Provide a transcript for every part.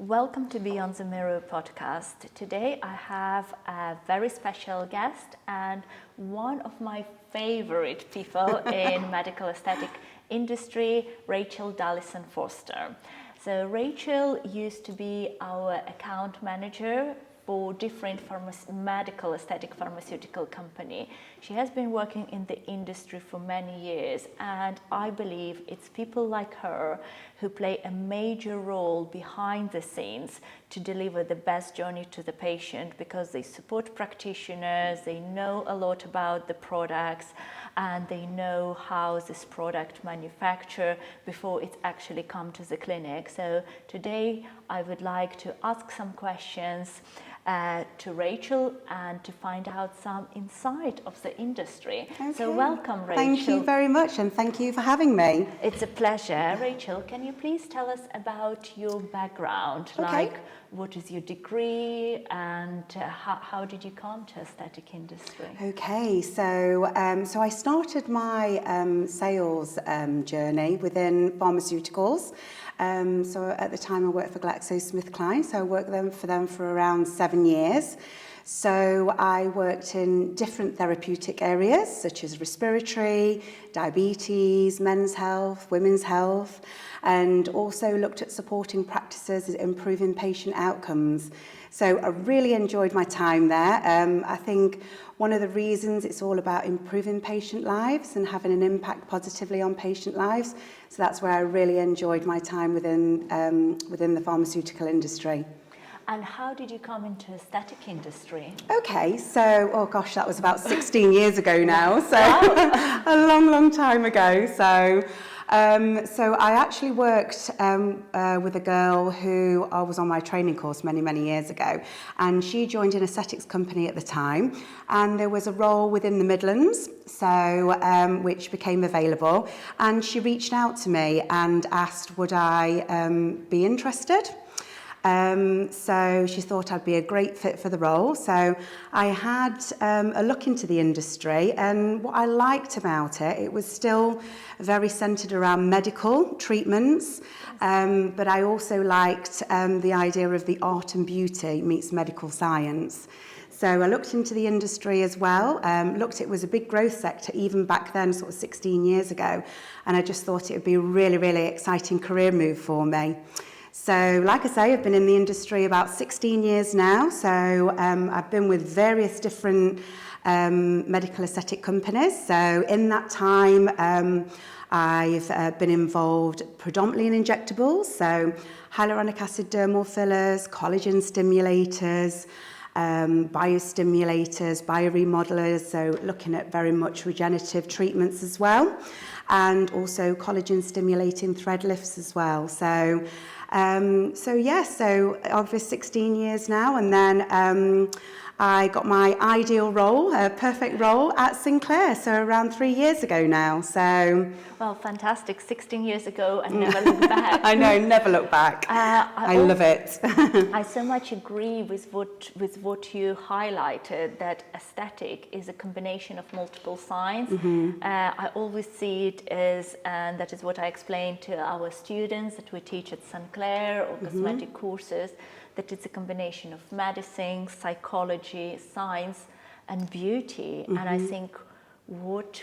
Welcome to Beyond the Mirror podcast. Today I have a very special guest and one of my favorite people in medical aesthetic industry, Rachel Dallison-Foster. So Rachel used to be our account manager for different medical aesthetic pharmaceutical company. She has been working in the industry for many years, and I believe it's people like her who play a major role behind the scenes to deliver the best journey to the patient, because they support practitioners, they know a lot about the products, and they know how this product manufactured before it actually comes to the clinic. So today I would like to ask some questions to Rachel and to find out some insight of the industry. Okay. So welcome, Rachel. Thank you very much, and thank you for having me. It's a pleasure. Rachel, can you please tell us about your background? Okay. Like, what is your degree, and how did you come to aesthetic industry? Okay, so I started my sales journey within pharmaceuticals. So at the time I worked for GlaxoSmithKline, so I worked for them for around 7 years. So I worked in different therapeutic areas such as respiratory, diabetes, men's health, women's health, and also looked at supporting practices improving patient outcomes. So I really enjoyed my time there. I think one of the reasons it's all about improving patient lives and having an impact positively on patient lives. So that's where I really enjoyed my time within the pharmaceutical industry. And how did you come into aesthetic industry? Okay, so, oh gosh, that was about 16 years ago now, so a long time ago. So I actually worked with a girl who was on my training course many years ago, and she joined an aesthetics company at the time, and there was a role within the Midlands, so which became available, and she reached out to me and asked would I be interested. So she thought I'd be a great fit for the role. So I had a look into the industry, and what I liked about it, it was still very centred around medical treatments, but I also liked the idea of the art and beauty meets medical science. So I looked into the industry as well, it was a big growth sector even back then, sort of 16 years ago, and I just thought it would be a really exciting career move for me. So, like I say, I've been in the industry about 16 years now. So I've been with various different medical aesthetic companies. So in that time, I've been involved predominantly in injectables. So hyaluronic acid dermal fillers, collagen stimulators, biostimulators, bioremodelers. So looking at very much regenerative treatments as well. And also collagen stimulating thread lifts as well. So over 16 years now, and then I got my ideal role, a perfect role at Sinclaire, so around 3 years ago now. So, well, fantastic! 16 years ago, and never look back. I know, never look back. I love it. I so much agree with what you highlighted, that aesthetic is a combination of multiple science. Mm-hmm. I always see it as, and that is what I explain to our students that we teach at Sinclaire or cosmetic courses, that it's a combination of medicine, psychology, science, and beauty. Mm-hmm. And I think which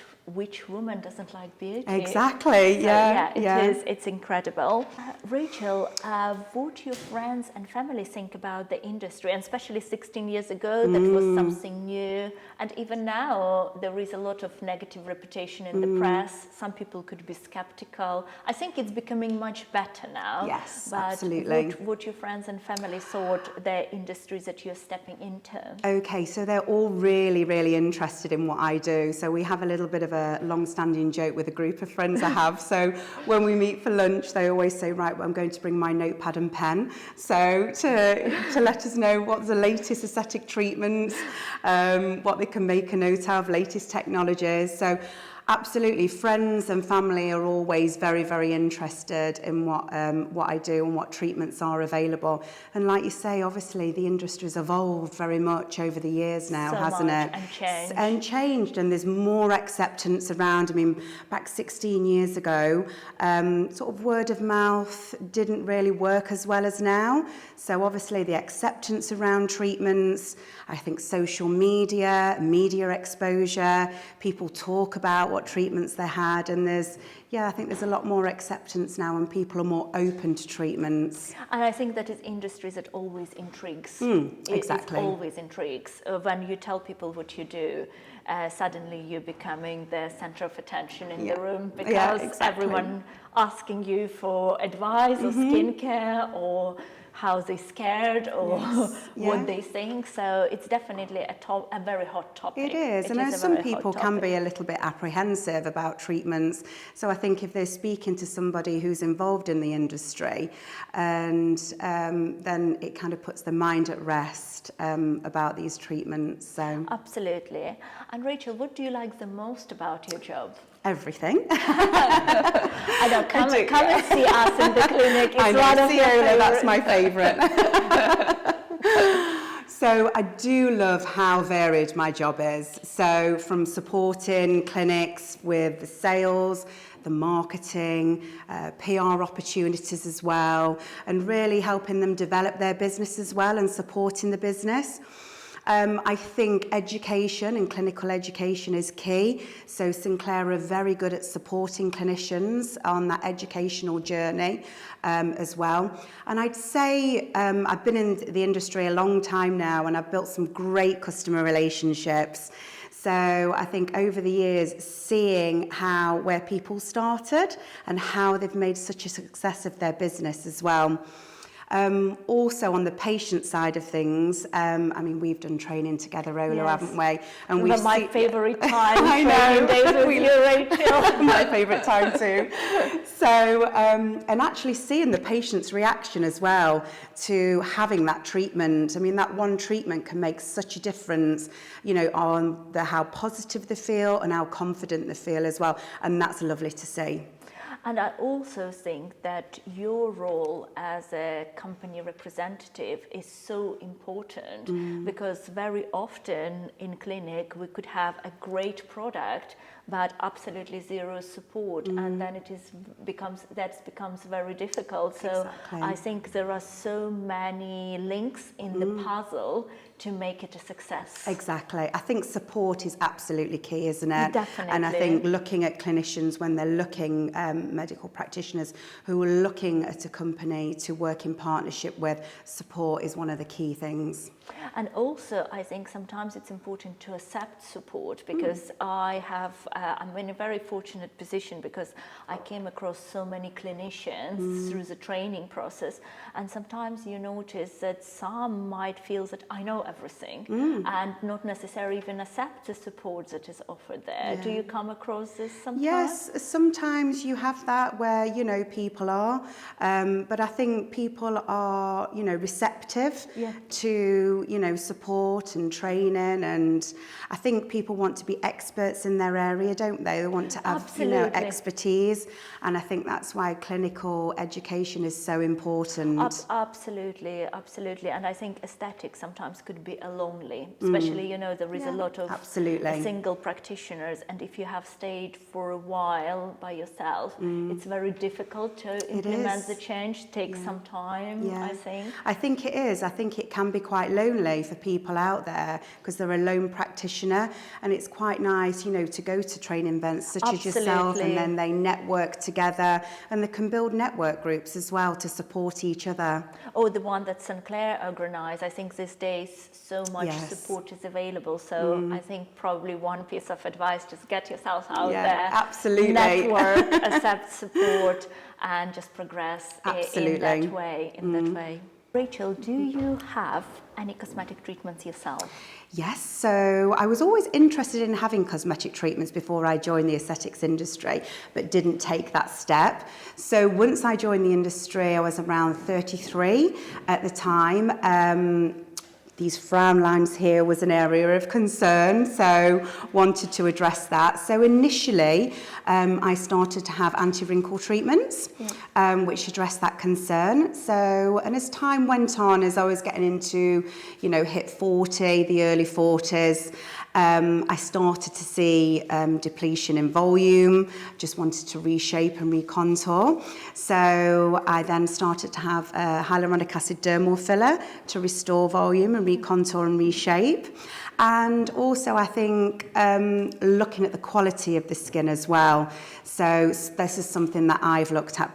woman doesn't like beauty? Exactly. So, it's incredible. Rachel, what do your friends and family think about the industry? And especially 16 years ago, that was something new. And even now, there is a lot of negative reputation in the press. Some people could be skeptical. I think it's becoming much better now. Yes, but absolutely. What your friends and family thought the industries that you're stepping into? Okay, so they're all really interested in what I do. So we have a little bit of a long-standing joke with a group of friends I have. So when we meet for lunch, they always say, right, well, I'm going to bring my notepad and pen. So to let us know what's the latest aesthetic treatments, what they can make a note of, latest technologies. So absolutely. Friends and family are always very, very interested in what I do and what treatments are available. And like you say, obviously the industry's evolved very much over the years now, so hasn't much, it? And changed. And there's more acceptance around. I mean, back 16 years ago, sort of word of mouth didn't really work as well as now. So obviously the acceptance around treatments, I think social media exposure, people talk about what treatments they had, and I think there's a lot more acceptance now and people are more open to treatments. And I think that is industries that always intrigues. Exactly. It always intrigues. When you tell people what you do, suddenly you're becoming the center of attention in the room, because everyone asking you for advice or skincare or how they're scared or what they think. So it's definitely a very hot topic. It is, and some people can be a little bit apprehensive about treatments. So I think if they're speaking to somebody who's involved in the industry, and then it kind of puts their mind at rest about these treatments. So absolutely. And Rachel, what do you like the most about your job? Everything. I know, come and see us in the clinic. It's I know, one of your favorites. That's my favourite. So I do love how varied my job is. So from supporting clinics with the sales, the marketing, PR opportunities as well, and really helping them develop their business as well and supporting the business. I think education and clinical education is key. So Sinclaire are very good at supporting clinicians on that educational journey as well. And I'd say I've been in the industry a long time now, and I've built some great customer relationships. So I think over the years, seeing where people started and how they've made such a success of their business as well. Also on the patient side of things, I mean, we've done training together, Ola, haven't we? And we've my favourite time, I know. Days with you, Rachel. My favourite time too. So, and actually seeing the patient's reaction as well to having that treatment. I mean, that one treatment can make such a difference, on how positive they feel and how confident they feel as well. And that's lovely to see. And I also think that your role as a company representative is so important, because very often in clinic we could have a great product but absolutely zero support, and then becomes very difficult. So I think there are so many links in the puzzle to make it a success. Exactly. I think support is absolutely key, isn't it? Definitely. And I think looking at clinicians when they're looking, medical practitioners who are looking at a company to work in partnership with, support is one of the key things. And also, I think sometimes it's important to accept support, because I'm in a very fortunate position, because I came across so many clinicians through the training process, and sometimes you notice that some might feel that I know everything and not necessarily even accept the support that is offered there. Do you come across this sometimes? Yes, sometimes you have that where, people are, but I think people are, receptive to, support and training, and I think people want to be experts in their area, don't they? They want to have, expertise, and I think that's why clinical education is so important. Absolutely, and I think aesthetics sometimes could be lonely, especially, there is a lot of single practitioners, and if you have stayed for a while by yourself, it's very difficult to implement the change. Takes some time, I think. I think it is. I think it can be quite lonely for people out there, because they're a lone practitioner, and it's quite nice, to go to training events such as yourself, and then they network together, and they can build network groups as well to support each other. Or the one that Sinclaire organised. I think these days so much support is available, so I think probably one piece of advice: just get yourself out there, absolutely, network, accept support, and just progress in that way. Rachel, do you have any cosmetic treatments yourself? Yes, so I was always interested in having cosmetic treatments before I joined the aesthetics industry, but didn't take that step. So once I joined the industry, I was around 33 at the time. these frown lines here was an area of concern, so wanted to address that. So initially, I started to have anti-wrinkle treatments, which addressed that concern. So, and as time went on, as I was getting into, hit 40, the early 40s, I started to see depletion in volume, just wanted to reshape and recontour. So I then started to have hyaluronic acid dermal filler to restore volume and recontour and reshape. And also I think looking at the quality of the skin as well. So this is something that I've looked at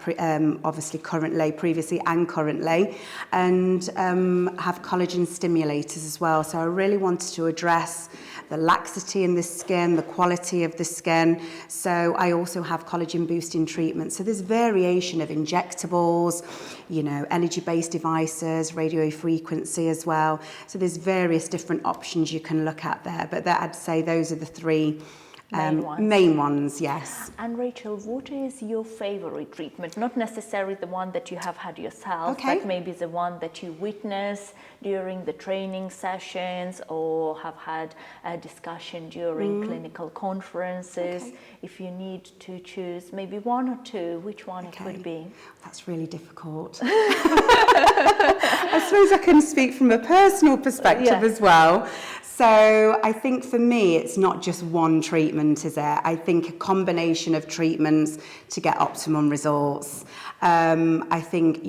obviously previously and currently, and have collagen stimulators as well. So I really wanted to address the laxity in the skin, the quality of the skin. So I also have collagen boosting treatments. So there's variation of injectables, energy-based devices, radio frequency as well. So there's various different options you can look at there. But I'd say those are the three main ones, yes. And Rachel, what is your favorite treatment? Not necessarily the one that you have had yourself, but maybe the one that you witness during the training sessions or have had a discussion during clinical conferences. If you need to choose maybe one or two, which one it would be? That's really difficult. I suppose I can speak from a personal perspective as well. So I think for me, it's not just one treatment, is it? I think a combination of treatments to get optimum results. I think,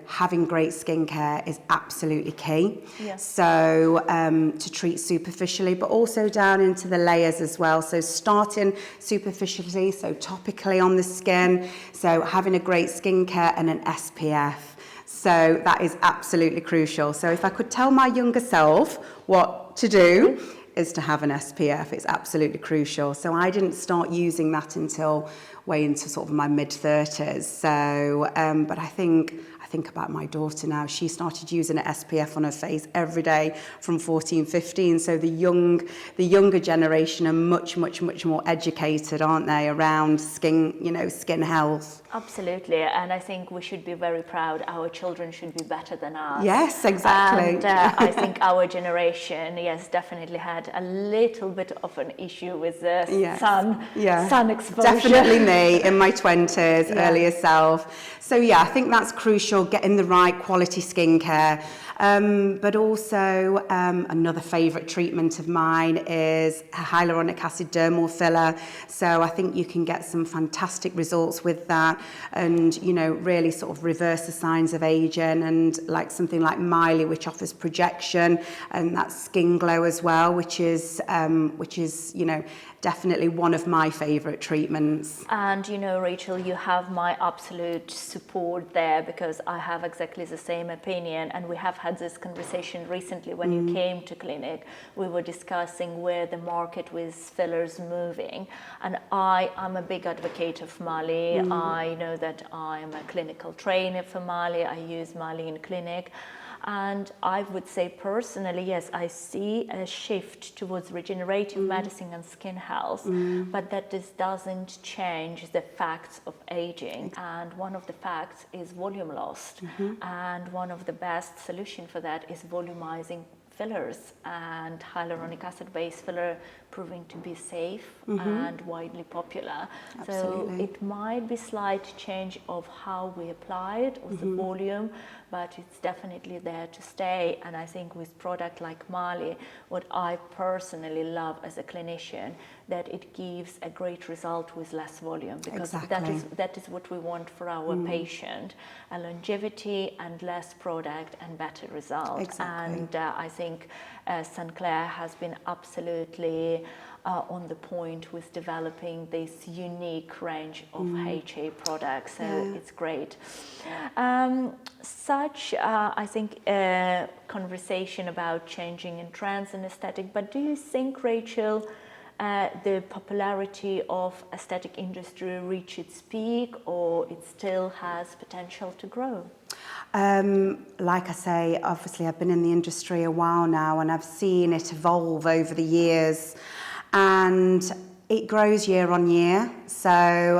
having great skincare is absolutely key. So to treat superficially, but also down into the layers as well. So starting superficially, so topically on the skin. So having a great skincare and an SPF. So that is absolutely crucial. So if I could tell my younger self what to do, is to have an SPF. It's absolutely crucial. So I didn't start using that until way into sort of my mid-30s. So, but I think about my daughter now. She started using an SPF on her face every day from 14, 15. So the younger generation are much more educated, aren't they, around skin health. Absolutely, and I think we should be very proud. Our children should be better than us. Yes, exactly. And I think our generation, definitely had a little bit of an issue with the sun exposure. Definitely me in my 20s, earlier self. So I think that's crucial, getting the right quality skincare. But also another favourite treatment of mine is hyaluronic acid dermal filler. So I think you can get some fantastic results with that and, really sort of reverse the signs of aging, and like something like Miley, which offers projection and that skin glow as well, which is definitely one of my favourite treatments. And Rachel, you have my absolute support there, because I have exactly the same opinion, and we have had this conversation recently when you came to clinic. We were discussing where the market with fillers moving, and I am a big advocate of Mali. I know that I'm a clinical trainer for Mali. I use Mali in clinic. And I would say personally, yes, I see a shift towards regenerative medicine and skin health, but that this doesn't change the facts of aging. And one of the facts is volume loss. And one of the best solutions for that is volumizing fillers, and hyaluronic acid based filler proving to be safe and widely popular. Absolutely. So it might be slight change of how we apply it or the volume, but it's definitely there to stay. And I think with product like Mali, what I personally love as a clinician, that it gives a great result with less volume, because that is what we want for our patient, a longevity and less product and better result. And I think Sinclaire has been absolutely on the point with developing this unique range of HA products. So it's great. I think, a conversation about changing in trends and aesthetic. But do you think, Rachel, the popularity of aesthetic industry reached its peak, or it still has potential to grow? Like I say, obviously I've been in the industry a while now, and I've seen it evolve over the years. And It grows year on year. So,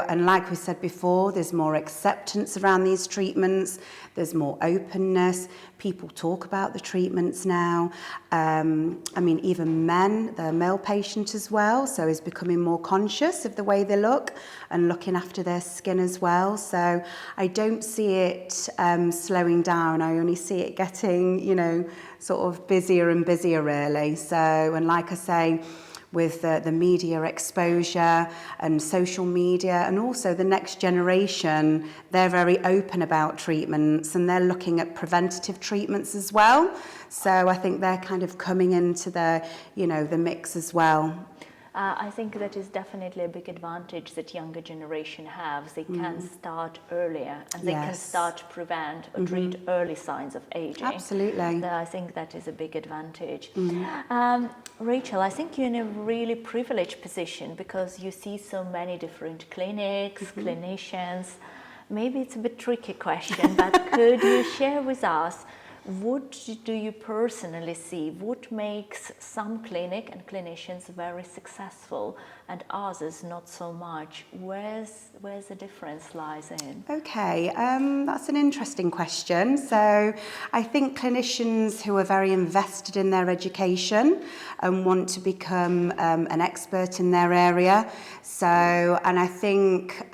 and like we said before, there's more acceptance around these treatments. There's more openness. People talk about the treatments now. I mean, even men, the male patient as well, so is becoming more conscious of the way they look and looking after their skin as well. So I don't see it slowing down. I only see it getting, you know, sort of busier and busier really. So, and like I say, with the media exposure and social media, and also the next generation, they're very open about treatments and they're looking at preventative treatments as well. So I think they're kind of coming into the, you know, the mix as well. I think that is definitely a big advantage that younger generation have. They can start earlier and they can start to prevent or treat early signs of aging. Absolutely. I think that is a big advantage. Rachel, I think you're in a really privileged position because you see so many different clinics, clinicians. Maybe it's a bit tricky question, but could you share with us what do you personally see? What makes some clinic and clinicians very successful and others not so much? Where's the difference lies in? Okay, that's an interesting question. So I think clinicians who are very invested in their education and want to become an expert in their area. So, and I think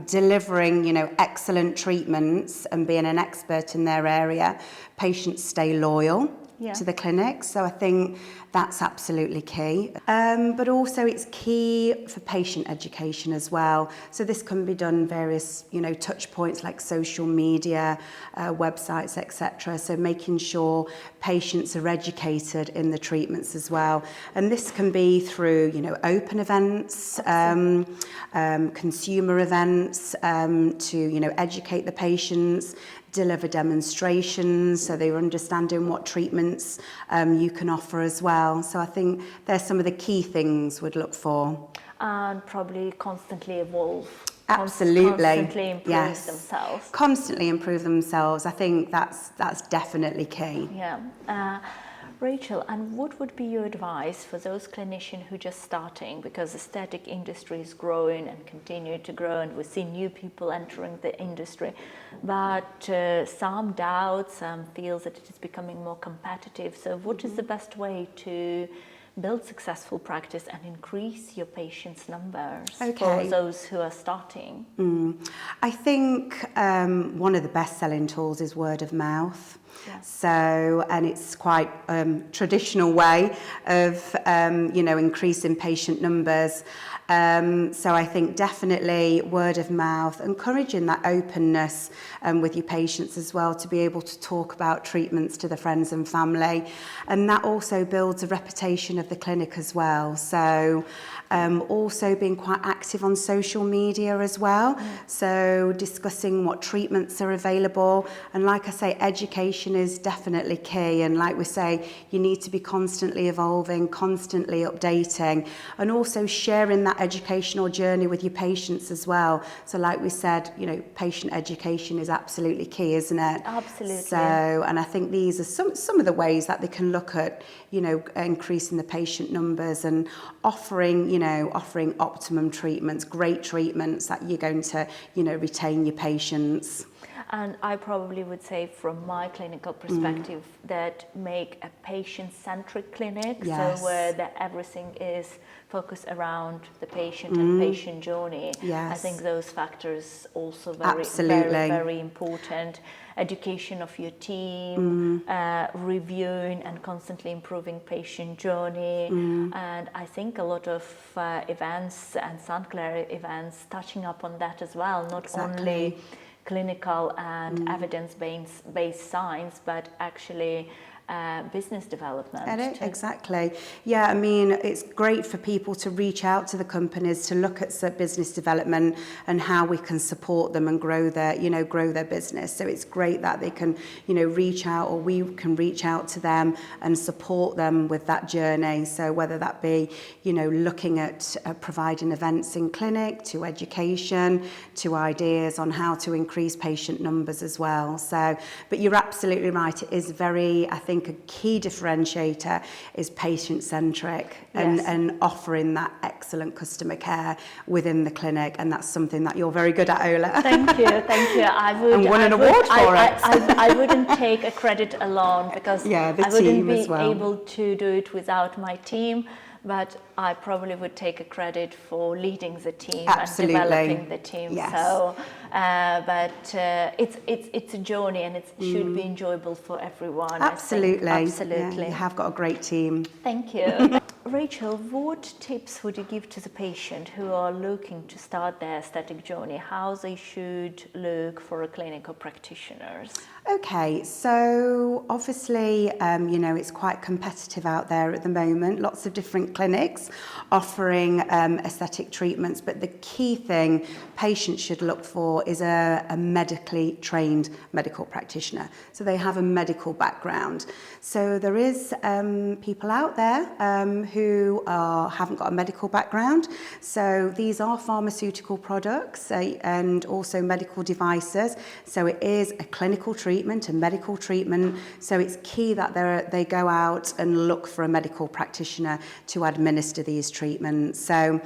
delivering, you know, excellent treatments and being an expert in their area, patients stay loyal to the clinic. So I think that's absolutely key. But also it's key for patient education as well. So this can be done various, you know, touch points like social media, websites, etc. So making sure patients are educated in the treatments as well. And this can be through, you know, open events, consumer events, to, you know, educate the patients, deliver demonstrations so they were understanding what treatments you can offer as well. So I think there's some of the key things we'd look for. And probably constantly evolve. Absolutely. Constantly improve themselves. Constantly improve themselves. I think that's definitely key. Yeah. Rachel, and what would be your advice for those clinicians who are just starting, because the aesthetic industry is growing and continue to grow and we see new people entering the industry, but some doubt, some feel that it is becoming more competitive. So what is the best way to build successful practice and increase your patients' numbers for those who are starting? I think one of the best-selling tools is word of mouth. Yes. So, and it's quite traditional way of, you know, increasing patient numbers. So I think definitely word of mouth, encouraging that openness with your patients as well, to be able to talk about treatments to the friends and family. And that also builds a reputation of the clinic as well. So also being quite active on social media as well. So discussing what treatments are available. And like I say, education is definitely key. And like we say, you need to be constantly evolving, constantly updating, and also sharing that educational journey with your patients as well. So like we said, you know, patient education is absolutely key, isn't it? Absolutely. So, and I think these are some of the ways that they can look at, you know, increasing the patient numbers and offering, you know, offering optimum treatments, great treatments that you're going to, you know, retain your patients. And I probably would say from my clinical perspective that make a patient-centric clinic, Yes. so where everything is focused around the patient and patient journey. Yes. I think those factors also Absolutely. very important. Education of your team, reviewing and constantly improving patient journey. And I think a lot of events and Sinclaire events touching up on that as well, not only clinical and evidence-based science, but actually business development. Exactly. Yeah, I mean, it's great for people to reach out to the companies to look at business development and how we can support them and grow their business. So it's great that they can, you know, reach out, or we can reach out to them and support them with that journey. So whether that be, you know, looking at providing events in clinic, to education, to ideas on how to increase patient numbers as well. So, but you're absolutely right. It is very, I think, think a key differentiator is patient-centric Yes. and offering that excellent customer care within the clinic, and that's something that you're very good at, Ola. Thank you, thank you. And won an award for it. I wouldn't take a credit alone because Yeah, the I wouldn't team be as well. able to do it without my team. But I probably would take a credit for leading the team Absolutely. and developing the team. Yes. So, it's a journey, and it should be enjoyable for everyone. Absolutely. I think. Absolutely. Yeah, you have got a great team. Thank you. Rachel, what tips would you give to the patient who are looking to start their aesthetic journey? How they should look for a clinical practitioners? Okay, so obviously, it's quite competitive out there at the moment. Lots of different clinics offering aesthetic treatments, but the key thing patients should look for is a medically trained medical practitioner. So they have a medical background. So there is people out there who haven't got a medical background. So these are pharmaceutical products and also medical devices. So it is a clinical treatment, a medical treatment. So it's key that they go out and look for a medical practitioner to administer these treatments. So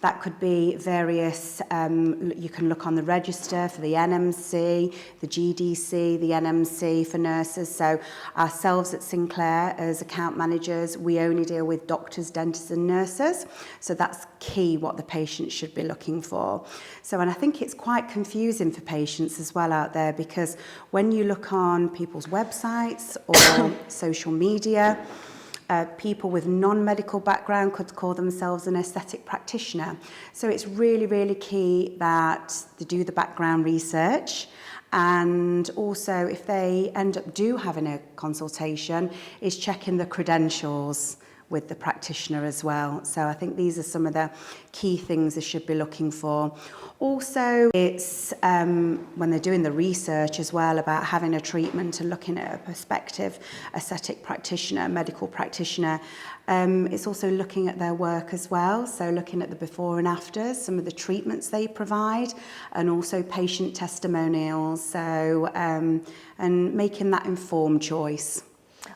that could be various, you can look on the register for the NMC, the GDC, the NMC for nurses. So ourselves at Sinclaire as account managers, we only deal with doctors, dentists and nurses. So that's key what the patient should be looking for. So, and I think it's quite confusing for patients as well out there, because when you look on people's websites or social media, people with non-medical background could call themselves an aesthetic practitioner. So it's really, really key that they do the background research, and also if they end up having a consultation, is checking the credentials with the practitioner as well. So I think these are some of the key things they should be looking for. Also, it's when they're doing the research as well about having a treatment and looking at a prospective aesthetic practitioner, medical practitioner, it's also looking at their work as well. So looking at the before and afters, some of the treatments they provide, and also patient testimonials. So, and making that informed choice.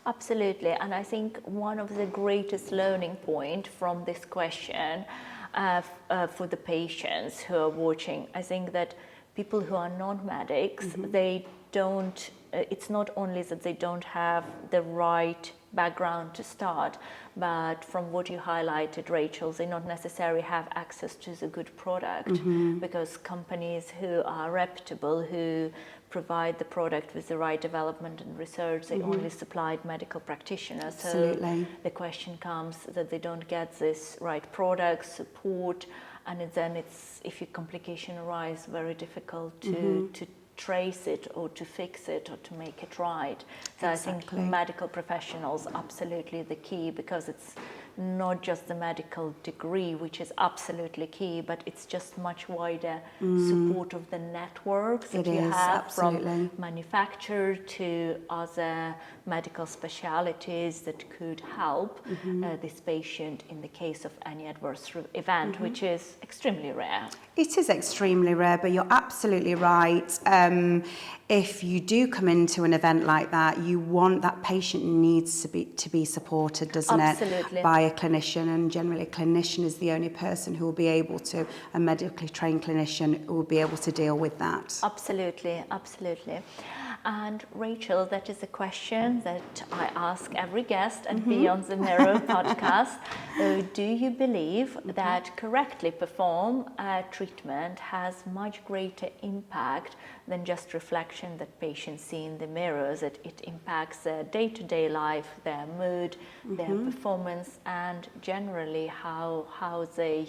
Absolutely, and I think one of the greatest learning point from this question for the patients who are watching, I think that people who are non-medics, they don't, it's not only that they don't have the right background to start, but from what you highlighted, Rachel, they not necessarily have access to the good product, because companies who are reputable, who provide the product with the right development and research, they only supplied medical practitioners. Absolutely. So the question comes that they don't get this right product, support, and then it's, if a complication arises, very difficult to trace it or to fix it or to make it right. So exactly. I think medical professionals absolutely the key, because it's not just the medical degree, which is absolutely key, but it's just much wider support of the networks that you have from manufacturer to other medical specialities that could help this patient in the case of any adverse event, which is extremely rare. It is extremely rare, but you're absolutely right. If you do come into an event like that, you want that patient needs to be supported, doesn't Absolutely. it, by a clinician, and generally a clinician is the only person who will be able to, a medically trained clinician who will be able to deal with that. Absolutely, absolutely. And Rachel, that is a question that I ask every guest and Beyond the Mirror podcast. Do you believe that correctly performed treatment has much greater impact than just reflection that patients see in the mirrors, that it impacts their day-to-day life, their mood, their performance, and generally how they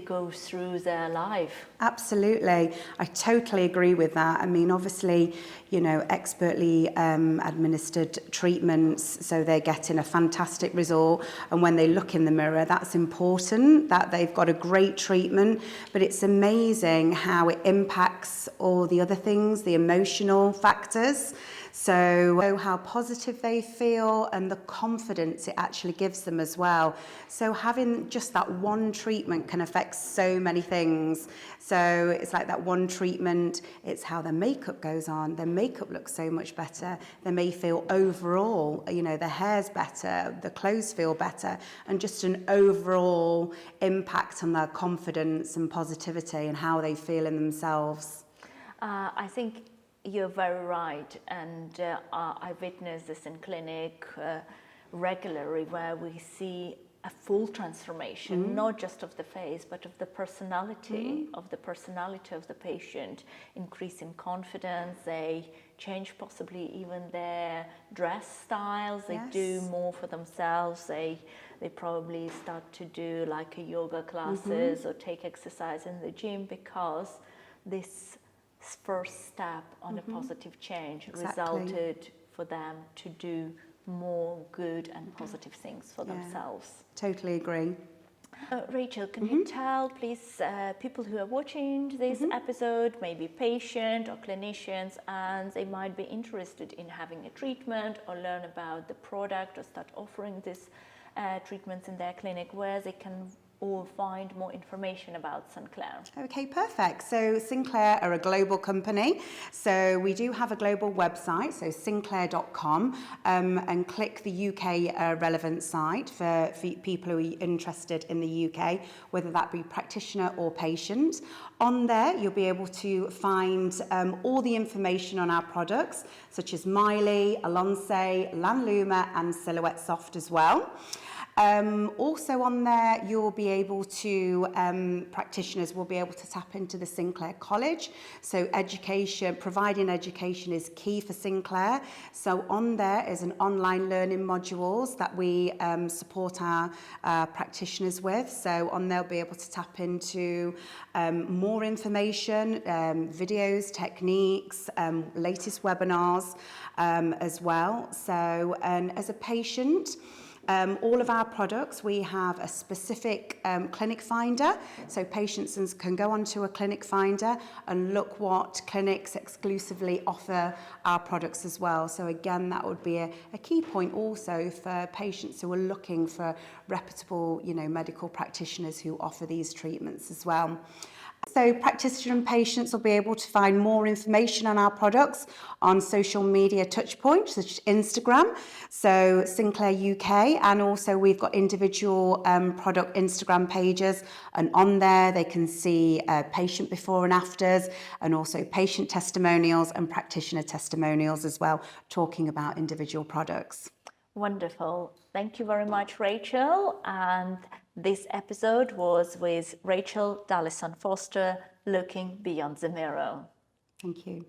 go through their life? Absolutely. I totally agree with that. I mean, obviously, you know, expertly administered treatments, so they're getting a fantastic result. And when they look in the mirror, that's important, that they've got a great treatment. But it's amazing how it impacts all the other things, the emotional factors. So how positive they feel and the confidence it actually gives them as well. So having just that one treatment can affect affects so many things. So it's like that one treatment, it's how their makeup goes on. Their makeup looks so much better. They may feel overall, you know, their hair's better, the clothes feel better, and just an overall impact on their confidence and positivity and how they feel in themselves. I think you're very right, and I witness this in clinic regularly, where we see a full transformation, not just of the face, but of the personality, of the patient, increasing confidence. They change possibly even their dress styles. They do more for themselves. They probably start to do like a yoga classes or take exercise in the gym, because this first step on a positive change resulted for them to do more good and positive things for themselves. Totally agree. Rachel, can you tell, please, people who are watching this episode, maybe patient or clinicians, and they might be interested in having a treatment or learn about the product or start offering these treatments in their clinic, where they can or find more information about Sinclaire? Okay, perfect. So Sinclaire are a global company. So we do have a global website, so sinclaire.com, and click the UK relevant site for people who are interested in the UK, whether that be practitioner or patient. On there, you'll be able to find all the information on our products, such as Miley, Alonce, Lanluma, and Silhouette Soft as well. Also on there, you'll be able to, practitioners will be able to tap into the Sinclaire College. So education, providing education is key for Sinclaire. So on there is an online learning modules that we support our practitioners with. So on there, they'll be able to tap into more information, videos, techniques, latest webinars as well. So, and as a patient, all of our products, we have a specific clinic finder, so patients can go onto a clinic finder and look what clinics exclusively offer our products as well. So again, that would be a key point also for patients who are looking for reputable, you know, medical practitioners who offer these treatments as well. So practitioners and patients will be able to find more information on our products on social media touchpoints such as Instagram, so Sinclaire UK, and also we've got individual product Instagram pages, and on there they can see patient before and afters, and also patient testimonials and practitioner testimonials as well, talking about individual products. Wonderful. Thank you very much, Rachel. And this episode was with Rachel Dallison-Foster, Looking Beyond the Mirror. Thank you.